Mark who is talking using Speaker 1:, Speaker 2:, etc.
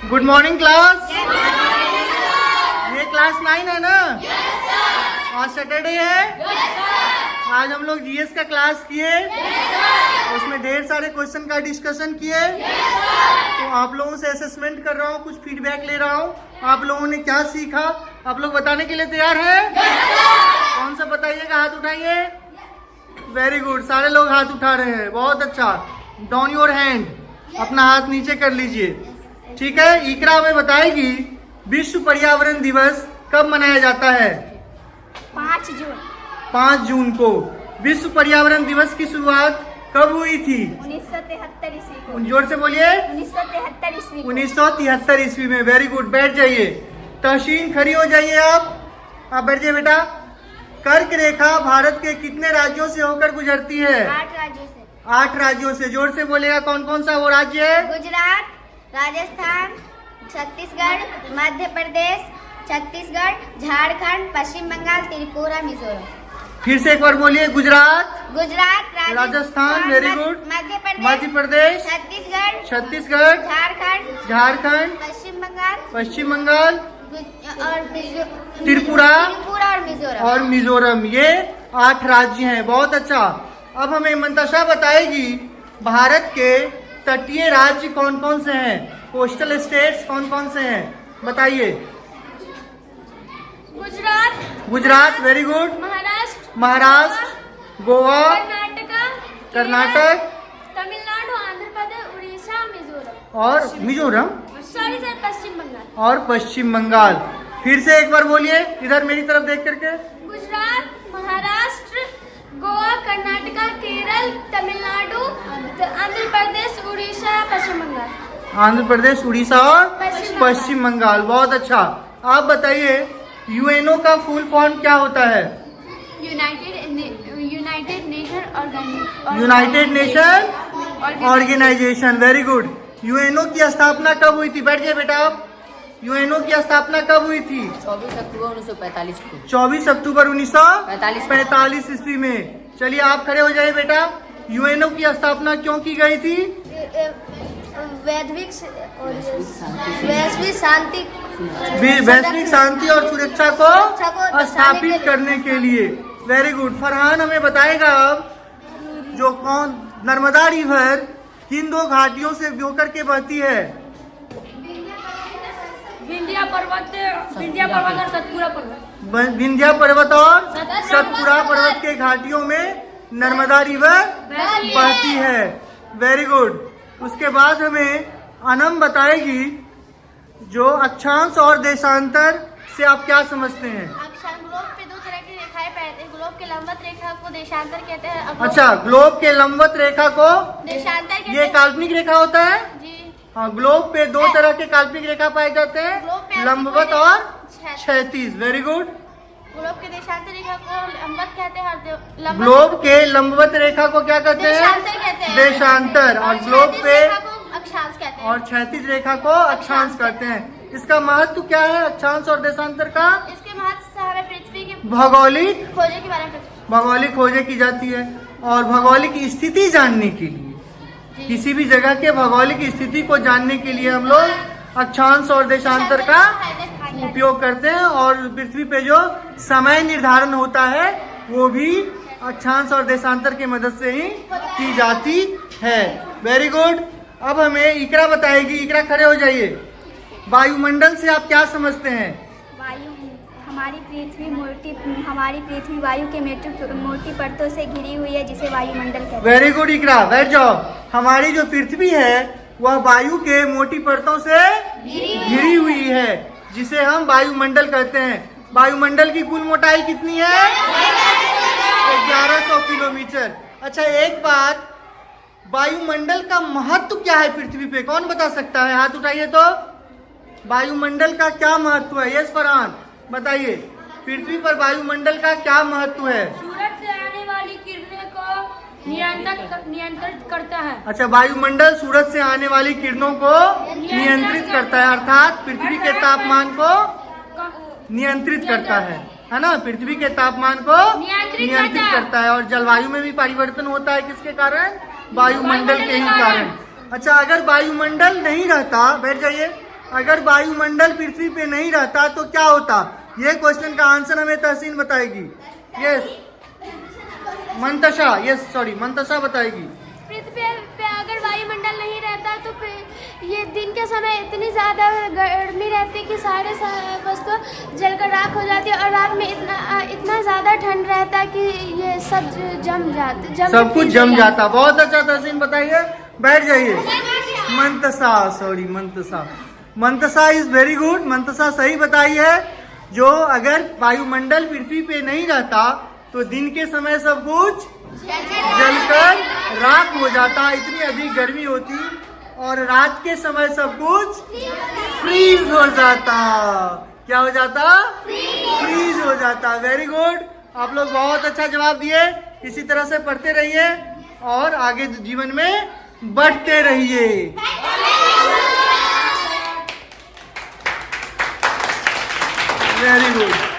Speaker 1: Good morning class. ये class 9 है ना? आज सैटरडे है। आज हम लोग जीएस का क्लास किए, उसमें ढेर सारे क्वेश्चन का डिस्कशन किए। तो आप लोगों से असेसमेंट कर रहा हूँ, कुछ फीडबैक ले रहा हूँ। आप लोगों ने क्या सीखा आप लोग बताने के लिए तैयार हैं? कौन सा बताइएगा, हाथ उठाइए। वेरी गुड, सारे लोग हाथ उठा रहे हैं, बहुत अच्छा। डाउन योर हैंड, अपना हाथ नीचे कर लीजिए। ठीक है, इकरा हमें बताएगी विश्व पर्यावरण दिवस कब मनाया जाता है?
Speaker 2: 5 जून।
Speaker 1: 5 जून को। विश्व पर्यावरण दिवस की शुरुआत कब हुई थी?
Speaker 2: 1973 ईस्वी को।
Speaker 1: जोर से बोलिए।
Speaker 2: 1973 ईस्वी को।
Speaker 1: 1973 ईस्वी में। वेरी गुड, बैठ जाइए। तहसीन खड़ी हो जाइए। आप बैठ जाइए बेटा। कर्क रेखा भारत के कितने राज्यों से होकर गुजरती है?
Speaker 2: 8 राज्यों से।
Speaker 1: 8 राज्यों से। जोर से बोलेगा, कौन कौन सा वो राज्य है?
Speaker 2: गुजरात, राजस्थान, छत्तीसगढ़, मध्य प्रदेश, छत्तीसगढ़, झारखंड, पश्चिम बंगाल, त्रिपुरा, मिजोरम।
Speaker 1: फिर से एक बार बोलिए। गुजरात,
Speaker 2: राजस्थान,
Speaker 1: वेरी गुड, मध्य प्रदेश, छत्तीसगढ़, झारखंड, पश्चिम बंगाल
Speaker 2: और
Speaker 1: त्रिपुरा
Speaker 2: और मिजोरम।
Speaker 1: मिजोरम। ये 8 राज्य हैं। बहुत अच्छा। अब हमें मंताशा बताएगी भारत के तटीय राज्य कौन कौन से हैं, कोस्टल स्टेट्स कौन कौन से हैं, बताइए। गुजरात, वेरी गुड, महाराष्ट्र, गोवा, कर्नाटक,
Speaker 2: तमिलनाडु, आंध्र प्रदेश, उड़ीसा, मिजोरम
Speaker 1: और मिजोरम
Speaker 2: पश्चिम बंगाल।
Speaker 1: और पश्चिम बंगाल। फिर से एक बार बोलिए, इधर मेरी तरफ देख करके।
Speaker 2: गुजरात, महाराष्ट्र, गोवा, कर्नाटका, केरल, तमिलनाडु, आंध्र प्रदेश, उड़ीसा, पश्चिम बंगाल।
Speaker 1: आंध्र प्रदेश, उड़ीसा और पश्चिम बंगाल। बहुत अच्छा। आप बताइए, यूएनओ का फुल फॉर्म क्या होता है? United Nation Organisation. Very good. UNO की स्थापना कब हुई थी? बैठ जाइए बेटा आप। यूएनओ की स्थापना कब हुई थी?
Speaker 3: 24 अक्टूबर 1945 को।
Speaker 1: 24 अक्टूबर 1945 ईस्वी में। चलिए आप खड़े हो जाइए बेटा। यूएनओ की स्थापना क्यों की गई थी?
Speaker 2: वैश्विक
Speaker 1: शांति और सुरक्षा को स्थापित करने के लिए। Very good. फरहान हमें बताएगा अब, जो कौन नर्मदा रिवर किन 2 घाटियों से होकर के बहती है?
Speaker 2: विंध्या पर्वत और सतपुरा पर्वत।
Speaker 1: विंध्या पर्वत और सतपुरा पर्वत के घाटियों में नर्मदा रिवर बहती है। Very good. उसके बाद हमें अनम बताएगी, जो अक्षांश और देशांतर से आप क्या समझते हैं?
Speaker 2: ग्लोब पे 2 तरह की रेखाएं पैदा, ग्लोब के लंबवत रेखा को देशांतर कहते हैं।
Speaker 1: अच्छा, ग्लोब के लंबवत रेखा को
Speaker 2: देशांतर कहते हैं।
Speaker 1: ये काल्पनिक रेखा होता है
Speaker 2: जी।
Speaker 1: हाँ, ग्लोब पे 2 तरह के काल्पनिक रेखा पाए जाते हैं, लंबवत और क्षैतिज। Very good.
Speaker 2: ग्लोब के देशांतर रेखा को लंबवत कहते हैं।
Speaker 1: ग्लोब के लंबवत रेखा को क्या कहते हैं? देशांतर। और ग्लोब पे
Speaker 2: अक्षांश कहते हैं।
Speaker 1: और क्षैतिज रेखा को अक्षांश कहते हैं। इसका महत्व क्या है अक्षांश और देशांतर का?
Speaker 2: इसके महत्व से हमें पृथ्वी की
Speaker 1: भौगोलिक
Speaker 2: खोजे के बारे में
Speaker 1: भौगोलिक खोजें की जाती है। और भौगोलिक स्थिति जानने के लिए, किसी भी जगह के भौगोलिक स्थिति को जानने के लिए हम लोग अक्षांश और देशांतर का उपयोग करते हैं। और पृथ्वी पे जो समय निर्धारण होता है वो भी अक्षांश और देशांतर की मदद से ही की जाती है। Very good. अब हमें इकरा बताएगी। इकरा खड़े हो जाइए। वायुमंडल से आप क्या समझते हैं?
Speaker 2: वायु हमारी पृथ्वी वायु के मोटी परतों से घिरी हुई है, जिसे वायुमंडल कहते हैं।
Speaker 1: वेरी गुड इकरा, बैठ जाओ। हमारी जो पृथ्वी है वह वायु के मोटी परतों से घिरी हुई है, जिसे हम वायुमंडल कहते हैं। वायुमंडल की कुल मोटाई कितनी है? 1100 किलोमीटर। अच्छा, एक बात, वायुमंडल का महत्व क्या है पृथ्वी पे? कौन बता सकता है? हाथ उठाइए तो। वायुमंडल का क्या महत्व है? यस फरहान बताइए। पृथ्वी पर वायुमंडल का क्या महत्व है?
Speaker 2: सूरज से आने वाली किरणों को नियंत्रित करता है।
Speaker 1: अच्छा, वायुमंडल सूरज से आने वाली किरणों को नियंत्रित करता है, अर्थात पृथ्वी के तापमान को नियंत्रित करता है ना? पृथ्वी के तापमान को नियंत्रित करता है। और जलवायु में भी परिवर्तन होता है, किसके कारण? वायुमंडल के ही कारण। अच्छा, अगर वायुमंडल नहीं रहता, बैठ जाइए, अगर वायुमंडल पृथ्वी पे नहीं रहता तो क्या होता? ये क्वेश्चन का आंसर हमें तहसीन बताएगी। यस मंतशा, मंतशा बताएगी।
Speaker 4: पृथ्वी पे अगर वायुमंडल नहीं रहता तो ये दिन के समय इतनी ज़्यादा गर्मी रहती कि सारे वस्तु जलकर राख हो जाती है, और रात में इतना ज़्यादा ठंड रहता कि ये सब जम जाता,
Speaker 1: सब कुछ जम जाता। बहुत अच्छा तहसीन बताइए, बैठ जाइए। Mantasha is very good. Mantasha सही बताई है। जो अगर वायुमंडल पृथ्वी पे नहीं रहता तो दिन के समय सब कुछ जलकर राख हो जाता, इतनी अधिक गर्मी होती, और रात के समय सब कुछ फ्रीज हो जाता। क्या हो जाता? फ्रीज हो जाता। वेरी गुड, आप लोग बहुत अच्छा जवाब दिए। इसी तरह से पढ़ते रहिए और आगे जीवन में बढ़ते रहिए। Very good.